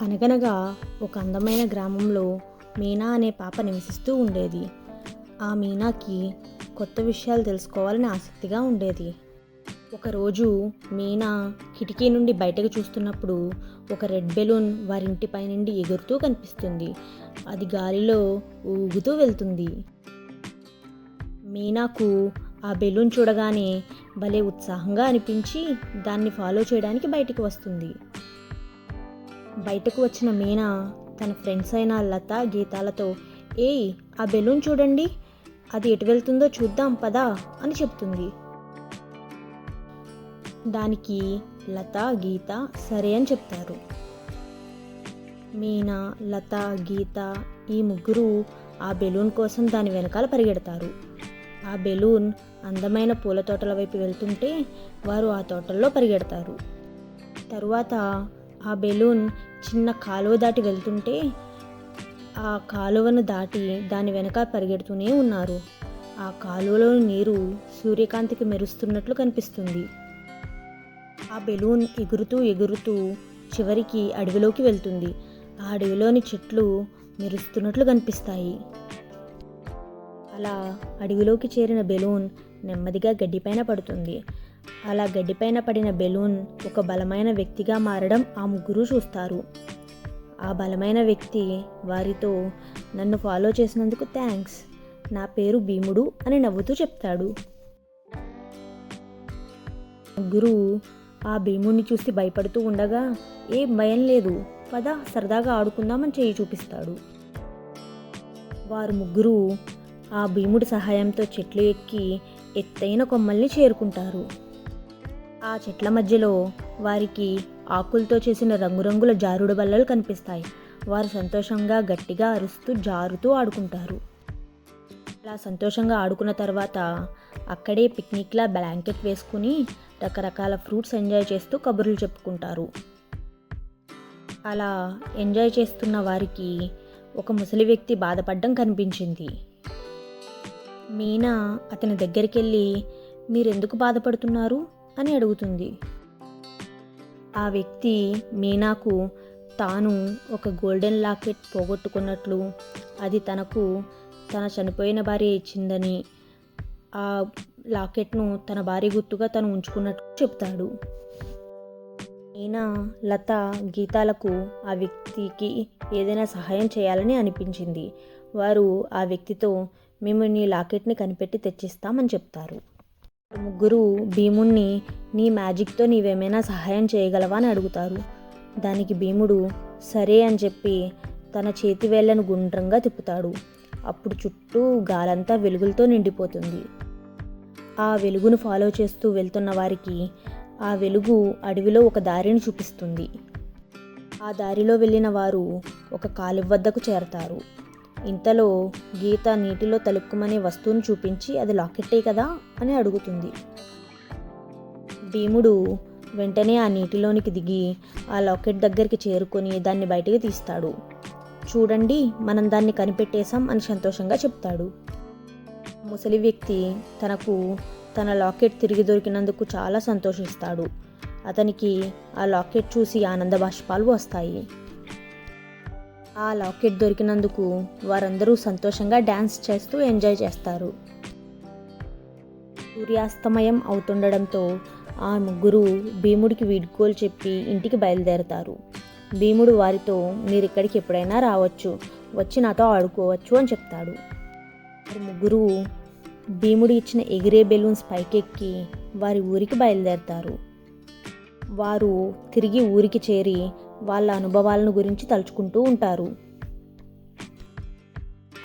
అనగనగా ఒక అందమైన గ్రామంలో మీనా అనే పాప నివసిస్తూ ఉండేది. ఆ మీనాకి కొత్త విషయాలు తెలుసుకోవాలని ఆసక్తిగా ఉండేది. ఒకరోజు మీనా కిటికీ నుండి బయటకు చూస్తున్నప్పుడు ఒక రెడ్ బెలూన్ వారింటిపై నుండి ఎగురుతూ కనిపిస్తుంది. అది గాలిలో ఊగుతూ వెళ్తుంది. మీనాకు ఆ బెలూన్ చూడగానే భలే ఉత్సాహంగా అనిపించి దాన్ని ఫాలో చేయడానికి బయటికి వస్తుంది. బయటకు వచ్చిన మీనా తన ఫ్రెండ్స్ అయిన లత, గీతాలతో ఏయ్, ఆ బెలూన్ చూడండి, అది ఎటు వెళ్తుందో చూద్దాం పదా అని చెప్తుంది. దానికి లత, గీత సరే అని చెప్తారు. మీనా, లత, గీత ఈ ముగ్గురు ఆ బెలూన్ కోసం దాని వెనకాల పరిగెడతారు. ఆ బెలూన్ అందమైన పూల తోటల వైపు వెళ్తుంటే వారు ఆ తోటల్లో పరిగెడతారు. తరువాత ఆ బెలూన్ చిన్న కాలువ దాటి వెళ్తుంటే ఆ కాలువను దాటి దాని వెనక పరిగెడుతూనే ఉన్నారు. ఆ కాలువలోని నీరు సూర్యకాంతికి మెరుస్తున్నట్లు కనిపిస్తుంది. ఆ బెలూన్ ఎగురుతూ ఎగురుతూ చివరికి అడవిలోకి వెళ్తుంది. ఆ అడవిలోని చెట్లు మెరుస్తున్నట్లు కనిపిస్తాయి. అలా అడవిలోకి చేరిన బెలూన్ నెమ్మదిగా గడ్డిపైన పడుతుంది. అలా గడ్డిపైన పడిన బెలూన్ ఒక బలమైన వ్యక్తిగా మారడం ఆ ముగ్గురు చూస్తారు. ఆ బలమైన వ్యక్తి వారితో, నన్ను ఫాలో చేసినందుకు థ్యాంక్స్, నా పేరు భీముడు అని నవ్వుతూ చెప్తాడు. ముగ్గురు ఆ భీముడిని చూసి భయపడుతూ ఉండగా, ఏం భయం లేదు, పద సరదాగా ఆడుకుందామని చేయి చూపిస్తాడు. వారు ముగ్గురు ఆ భీముడి సహాయంతో చెట్లు ఎక్కి ఎత్తైన కొమ్మల్ని చేరుకుంటారు. ఆ చెట్ల మధ్యలో వారికి ఆకులతో చేసిన రంగురంగుల జారుడు బల్లలు కనిపిస్తాయి. వారు సంతోషంగా గట్టిగా అరుస్తూ జారుతూ ఆడుకుంటారు. అలా సంతోషంగా ఆడుకున్న తర్వాత అక్కడే పిక్నిక్లా బ్లాంకెట్ వేసుకుని రకరకాల ఫ్రూట్స్ ఎంజాయ్ చేస్తూ కబుర్లు చెప్పుకుంటారు. అలా ఎంజాయ్ చేస్తున్న వారికి ఒక ముసలి వ్యక్తి బాధపడడం కనిపించింది. మీనా అతని దగ్గరికి వెళ్ళి, మీరెందుకు బాధపడుతున్నారు అని అడుగుతుంది. ఆ వ్యక్తి మీనాకు తాను ఒక గోల్డెన్ లాకెట్ పోగొట్టుకున్నట్లు, అది తనకు తన చనిపోయిన భార్య ఇచ్చిందని, ఆ లాకెట్ను తన భార్య గుర్తుగా తను ఉంచుకున్నట్లు చెప్తాడు. మీనా, లత, గీతాలకు ఆ వ్యక్తికి ఏదైనా సహాయం చేయాలని అనిపించింది. వారు ఆ వ్యక్తితో, మేము నీ లాకెట్ని కనిపెట్టి తెచ్చిస్తామని చెప్తారు. ముగ్గురు భీముణ్ణి, నీ మ్యాజిక్తో నీవేమైనా సహాయం చేయగలవా అని అడుగుతారు. దానికి భీముడు సరే అని చెప్పి తన చేతి వేళ్లను గుండ్రంగా తిప్పుతాడు. అప్పుడు చుట్టూ గాలంతా వెలుగులతో నిండిపోతుంది. ఆ వెలుగును ఫాలో చేస్తూ వెళ్తున్న వారికి ఆ వెలుగు అడవిలో ఒక దారిని చూపిస్తుంది. ఆ దారిలో వెళ్ళిన వారు ఒక కాలువ వద్దకు చేరతారు. ఇంతలో గీత నీటిలో తలుక్కుమనే వస్తువును చూపించి, అది లాకెట్టే కదా అని అడుగుతుంది. భీముడు వెంటనే ఆ నీటిలోనికి దిగి ఆ లాకెట్ దగ్గరికి చేరుకొని దాన్ని బయటకు తీస్తాడు. చూడండి, మనం దాన్ని కనిపెట్టేశాం అని సంతోషంగా చెప్తాడు. ముసలి వ్యక్తి తనకు తన లాకెట్ తిరిగి దొరికినందుకు చాలా సంతోషిస్తాడు. అతనికి ఆ లాకెట్ చూసి ఆనంద బాష్పాలు వస్తాయి. ఆ లాకెట్ దొరికినందుకు వారందరూ సంతోషంగా డ్యాన్స్ చేస్తూ ఎంజాయ్ చేస్తారు. సూర్యాస్తమయం అవుతుండడంతో ఆ ముగ్గురు భీముడికి వీడ్కోలు చెప్పి ఇంటికి బయలుదేరతారు. భీముడు వారితో, మీరిక్కడికి ఎప్పుడైనా రావచ్చు, వచ్చి నాతో ఆడుకోవచ్చు అని చెప్తాడు. వారి ముగ్గురు భీముడు ఇచ్చిన ఎగిరే బెలూన్స్ పైకెక్కి వారి ఊరికి బయలుదేరతారు. వారు తిరిగి ఊరికి చేరి వాళ్ళ అనుభవాలను గురించి తలుచుకుంటూ ఉంటారు.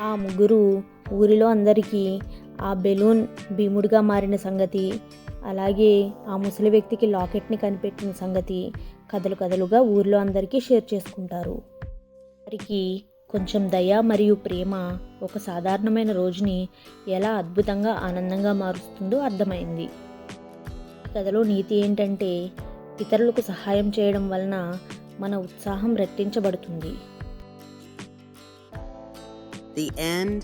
ఆ ముగ్గురు ఊరిలో అందరికీ ఆ బెలూన్ భీముడిగా మారిన సంగతి, అలాగే ఆ ముసలి వ్యక్తికి లాకెట్ని కనిపెట్టిన సంగతి కథలు కథలుగా ఊరిలో అందరికీ షేర్ చేసుకుంటారు. వారికి కొంచెం దయ మరియు ప్రేమ ఒక సాధారణమైన రోజుని ఎలా అద్భుతంగా ఆనందంగా మారుస్తుందో అర్థమైంది. కథలో నీతి ఏంటంటే, ఇతరులకు సహాయం చేయడం వలన మన ఉత్సాహం రెట్టించబడుతుంది. The end.